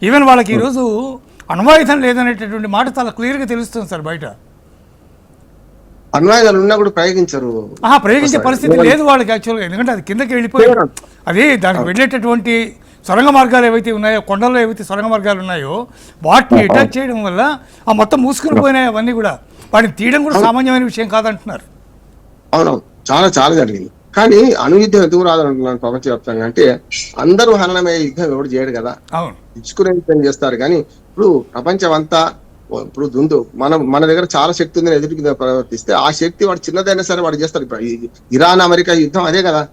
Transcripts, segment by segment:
Even వాళ్ళకి ఈరోజు అణ్వాయుధం లేదనేటటువంటి మాట చాలా క్లియర్గా తెలుస్తుంది సార్ బయట. అణ్వాయుధాలు ఉన్నా కూడా ప్రయోగించరు, ప్రయోగించే పరిస్థితి లేదు వాళ్ళకి యాక్చువల్గా. ఎందుకంటే అది కిందకి వెళ్ళిపోయారు. అది దానికి వెళ్ళేటటువంటి సొరంగ మార్గాలు ఏవైతే ఉన్నాయో, కొండల్లో ఏవైతే సొరంగ మార్గాలు ఉన్నాయో వాటిని అటాక్ చేయడం వల్ల ఆ మొత్తం మూసుకుని పోయినాయి అవన్నీ కూడా. వాటిని తీయడం కూడా సామాన్యమైన విషయం కాదంటున్నారు. అవునవును, చాలా చాలా జరిగింది. కానీ అణుయుద్ధం ఎందుకు రాదంటున్నాను ప్రపంచవ్యాప్తంగా అంటే, అందరూ హననమయ్యే యుద్ధం ఎవరు చేయడు కదా, ఇచ్చుకునే యుద్ధం చేస్తారు. కానీ ఇప్పుడు ప్రపంచం అంతా ఇప్పుడు మన దగ్గర చాలా శక్తి ఉందని ఎదుటికి ప్రవర్తిస్తే ఆ శక్తి వాడు చిన్నదైనా సరే వాడు చేస్తారు. ఇప్పుడు ఇరాన్ అమెరికా యుద్ధం అదే కదా.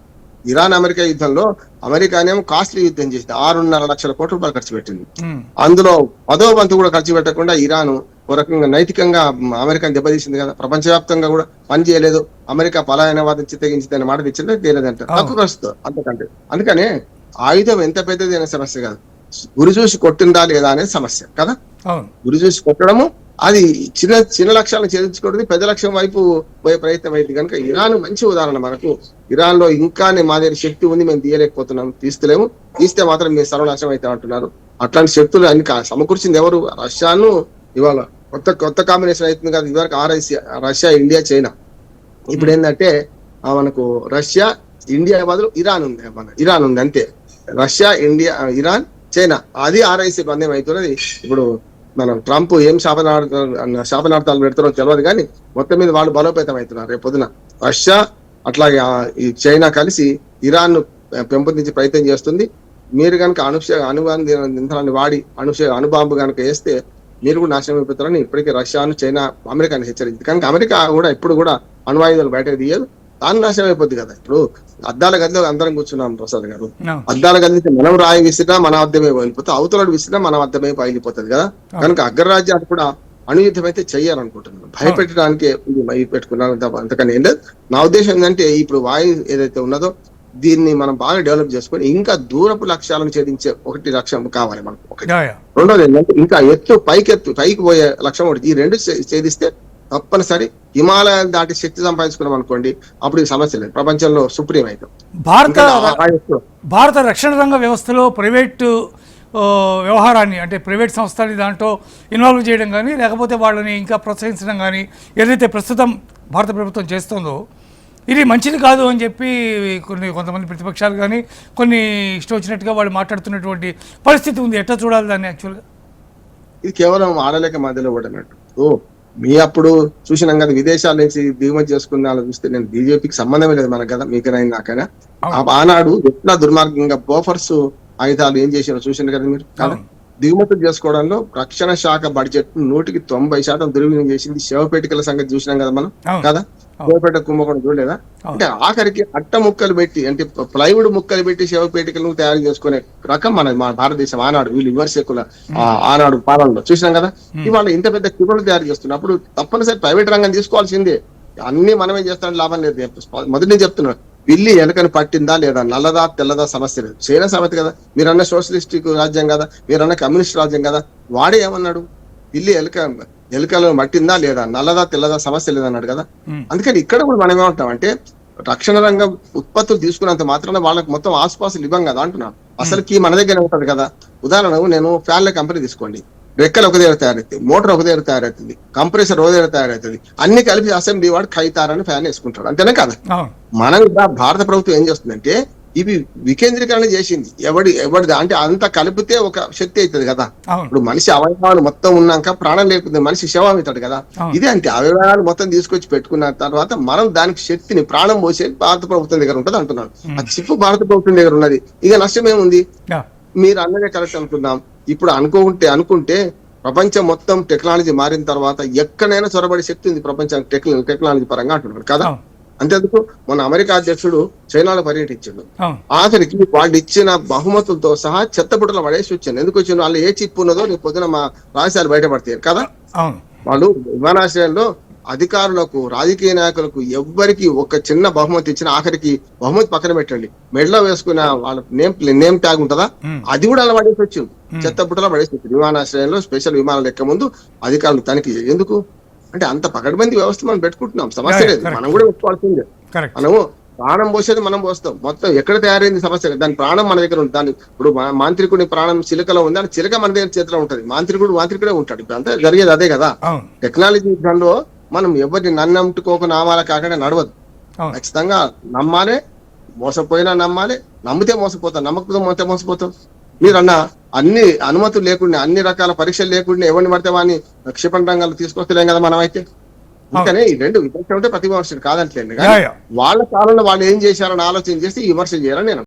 ఇరాన్ అమెరికా యుద్ధంలో అమెరికానేమో కాస్ట్లీ యుద్ధం చేసింది, 6.5 లక్షల కోట్ల రూపాయలు ఖర్చు పెట్టింది. అందులో 10వ వంతు కూడా ఖర్చు పెట్టకుండా ఇరాన్ ఒక రకంగా నైతికంగా అమెరికాని దెబ్బతీసింది కదా. ప్రపంచవ్యాప్తంగా కూడా పని చేయలేదు. అమెరికా పలాయనవాదం చిత్తగించిందనే మాట తెచ్చిందే తేలేదంట, తక్కువ ఖర్చుతో అంతకంటే. అందుకనే ఆయుధం ఎంత పెద్దది అనే సమస్య కాదు, గురి చూసి కొట్టిందా లేదా అనేది సమస్య కదా. గురి చూసి కొట్టడము అది చిన్న చిన్న లక్ష్యాలను ఛేదించుకోవడం పెద్ద లక్ష్యం వైపు పోయే ప్రయత్నం అయింది. కనుక ఇరాన్ మంచి ఉదాహరణ మనకు. ఇరాన్ లో ఇంకా మా దగ్గర శక్తి ఉంది, మేము తీయలేకపోతున్నాం, తీస్తలేము, తీస్తే మాత్రం మీరు సర్వనాశనం అయితే అంటున్నారు. అట్లాంటి శక్తులు అన్ని సమకూర్చింది ఎవరు? రష్యాను. ఇవాళ కొత్త కాంబినేషన్ అవుతుంది కదా. ఇదివరకు రష్యా, ఇండియా, చైనా. ఇప్పుడు ఏంటంటే మనకు రష్యా, ఇండియా బదులు ఇరాన్ ఉంది అంతే. రష్యా, ఇండియా, ఇరాన్, చైనా, అది RIC బంధం అవుతున్నది. ఇప్పుడు మనం ట్రంప్ ఏం శాపనార్థాలు పెడతారో తెలియదు, కానీ మొత్తం మీద వాళ్ళు బలోపేతం అవుతున్నారు. రేపు పొద్దున రష్యా అట్లాగే ఈ చైనా కలిసి ఇరాన్ ను పెంపొందించే ప్రయత్నం చేస్తుంది. మీరు కనుక ఇంధనాన్ని వాడి అణుబాంబు కనుక వేస్తే మీరు కూడా నాశనం అయిపోతారని ఇప్పటికే రష్యాను, చైనా, అమెరికాని హెచ్చరించింది. కనుక అమెరికా కూడా ఇప్పుడు కూడా అణ్వాయుధాలు బయటకు తీయదు, తాను నాశనం అయిపోద్ది కదా. ఇప్పుడు అద్దాల గదిలో అందరం కూర్చున్నాం ప్రసాద్ గారు. అద్దాల గది నుంచి మనం రాయి విసినా మన అద్దమే పగిలిపోతుంది, అవతలడు విసినా మన అద్దమే పగిలిపోతుంది కదా. కనుక అగ్రరాజ్యాలు కూడా అణుయుద్ధం అయితే చెయ్యాలనుకుంటున్నాను, భయపెట్టడానికి పెట్టుకున్నాను, అంతకని ఏం లేదు. నా ఉద్దేశం ఏంటంటే ఇప్పుడు వాయు ఏదైతే ఉన్నదో దీన్ని మనం బాగా డెవలప్ చేసుకొని ఇంకా దూరపు లక్ష్యాలను ఛేదించే ఒకటి లక్ష్యం కావాలి మనకు. ఒకటి. రెండోది ఏంటంటే ఇంకా పైకి పోయే లక్ష్యం ఒకటి. ఈ రెండు ఛేదిస్తే తప్పనిసరి హిమాలయాలు దాటి శక్తి సంపాదించుకున్నాం అనుకోండి, అప్పుడు ఈ సమస్య లేదు, ప్రపంచంలో సుప్రీం అయితే. భారత రక్షణ రంగ వ్యవస్థలో ప్రైవేటు వ్యవహారాన్ని అంటే ప్రైవేట్ సంస్థని దాంట్లో ఇన్వాల్వ్ చేయడం కానీ లేకపోతే వాళ్ళని ఇంకా ప్రోత్సహించడం కానీ ఏదైతే ప్రస్తుతం భారత ప్రభుత్వం చేస్తుందో ఇది మంచిది కాదు అని చెప్పి కొంతమంది ప్రతిపక్షాలు కానీ కొన్ని ఇష్టం వచ్చినట్టుగా వాళ్ళు మాట్లాడుతున్నటువంటి పరిస్థితి ఉంది. ఎట్లా చూడాలి దాన్ని? యాక్చువల్గా ఇది కేవలం ఆడలేక మధ్యలో పడినట్టు. మీ అప్పుడు చూసినాం కదా, విదేశాల నుంచి దిగుమతి చేసుకున్న వాళ్ళు చూస్తే నేను బీజేపీకి సంబంధమే లేదు మనకు కదా, మీకైనా నాకైనా. ఆనాడు ఎట్లా దుర్మార్గంగా బోఫర్స్ ఆయుధాలు ఏం చేసారో చూసింది కదా మీరు కదా. దిగుమతులు చేసుకోవడంలో రక్షణ శాఖ బడ్జెట్ 90% దుర్వినియోగం చేసింది. శవపేటికల సంగతి చూసినాం కదా మనం కదా, శవపేట కుంభకోణం చూడలేదా? అంటే ఆఖరికి అట్ట ముక్కలు పెట్టి అంటే ప్లైవుడ్ ముక్కలు పెట్టి శవపేటికలను తయారు చేసుకునే రకం మన భారతదేశం ఆనాడు వీళ్ళు విమర్శకుల ఆనాడు పాలనలో చూసినాం కదా. ఇవాళ ఇంత పెద్ద క్షిపణులు తయారు చేస్తున్నప్పుడు తప్పనిసరి ప్రైవేట్ రంగం తీసుకోవాల్సిందే. అన్ని మనమే చేస్తామని లాభం లేదు. మొదటి నుంచి చెప్తున్నాను, పిల్లి ఎలుకను పట్టిందా లేదా, నల్లదా తెల్లదా సమస్య లేదు. చైనా సమస్య కదా, మీరన్న సోషలిస్టిక్ రాజ్యం కదా, మీరన్న కమ్యూనిస్ట్ రాజ్యం కదా. వాడే ఏమన్నాడు, పిల్లి ఎలుకలను పట్టిందా లేదా, నల్లదా తెల్లదా సమస్య లేదన్నాడు కదా. అందుకని ఇక్కడ కూడా మనం ఏమంటాం అంటే రక్షణ రంగం ఉత్పత్తులు తీసుకున్నంత మాత్రాన వాళ్ళకి మొత్తం ఆసుపాసులు ఇవ్వం కదా అంటున్నాను. అసలుకి మన దగ్గర ఉంటది కదా. ఉదాహరణకు నేను ఫ్యాన్ల కంపెనీ తీసుకోండి, రెక్కలు ఒక దగ్గర తయారవుతుంది, మోటార్ ఒక దగ్గర తయారవుతుంది, కంప్రెసర్ ఒక దగ్గర తయారవుతుంది, అన్ని కలిపి అసెంబ్లీ వాడు ఖైతారని ఫ్యాన్ వేసుకుంటాడు, అంతేనే కదా. మనం భారత ప్రభుత్వం ఏం చేస్తుందంటే ఇవి వికేంద్రీకరణ చేసింది. ఎవరిది అంటే అంతా కలిపితే ఒక శక్తి అవుతుంది కదా. ఇప్పుడు మనిషి అవయవాలు మొత్తం ఉన్నాక ప్రాణం లేకపోతే మనిషి శవం అవుతాడు కదా. ఇదే అంటే అవయవాలు మొత్తం తీసుకొచ్చి పెట్టుకున్న తర్వాత మనం దానికి శక్తిని ప్రాణం పోసే భారత ప్రభుత్వం దగ్గర ఉంటది అంటున్నాను. ఆ చిప్పు భారత ప్రభుత్వం దగ్గర ఉన్నది. ఇక నష్టం ఏముంది? మీరు అన్నదే కరెక్ట్ అనుకుందాం. ఇప్పుడు అనుకుంటే ప్రపంచం మొత్తం టెక్నాలజీ మారిన తర్వాత ఎక్కడైనా చొరబడే శక్తి ఉంది ప్రపంచానికి టెక్నాలజీ పరంగా అంటున్నాడు కదా. అంతేందుకు మన అమెరికా అధ్యక్షుడు చైనాలో పర్యటించాడు. ఆఖరికి వాళ్ళు ఇచ్చిన బహుమతులతో సహా చెత్తబుట్టలో పడేసి వచ్చాను. ఎందుకు వచ్చిన వాళ్ళు ఏ చిప్పు ఉన్నదో రేపు పొద్దున మా రహస్యాలు బయటపడతాయి కదా. వాళ్ళు విమానాశ్రయంలో అధికారులకు రాజకీయ నాయకులకు ఎవ్వరికి ఒక చిన్న బహుమతి ఇచ్చిన ఆఖరికి బహుమతి పక్కన పెట్టండి, మెడలో వేసుకున్న వాళ్ళ నేమ్ ట్యాగ్ ఉంటుందా అది కూడా అలా పడేసి వచ్చింది, చెత్త బుట్టలో పడేసి వచ్చింది. విమానాశ్రయంలో స్పెషల్ విమానాలు ఎక్క ముందు అధికారులు తనిఖీ ఎందుకు అంటే అంత పకడ్బందీ వ్యవస్థ మనం పెట్టుకుంటున్నాం, సమస్య లేదు, మనం కూడా ఒప్పుకోవాల్సిందే. మనము ప్రాణం పోసేది మనం పోస్తాం. మొత్తం ఎక్కడ తయారైంది సమస్య, దాని ప్రాణం మన దగ్గర ఉంది. దాని ఇప్పుడు మాంత్రికుడి ప్రాణం చిలుకలో ఉంది, అని చిలుక మన దగ్గర చేతిలో ఉంటది. మాంత్రికుడే ఉంటాడు. ఇప్పుడు అంతా జరిగేది అదే కదా. టెక్నాలజీ యుద్ధంలో మనం ఎవరిని నన్నంటుకోక నామాల కాకుండా నడవదు. ఖచ్చితంగా నమ్మాలి, మోసపోయినా నమ్మాలి. నమ్మితే మోసపోతాం, నమ్మకపోతే మోసపోతాం. మీరన్నా అన్ని అనుమతులు లేకుండా, అన్ని రకాల పరీక్షలు లేకుండా ఎవరిని పడితే వాడిని క్షిపణి రంగాలు తీసుకొస్తలేం కదా మనం అయితే. అందుకనే ఈ రెండు విమర్శ ఉంటే ప్రతివిమర్శలు కాదంటలేండి, కానీ వాళ్ళ కాలంలో వాళ్ళు ఏం చేశారని ఆలోచన చేసి ఈ విమర్శ చేయాలని నేను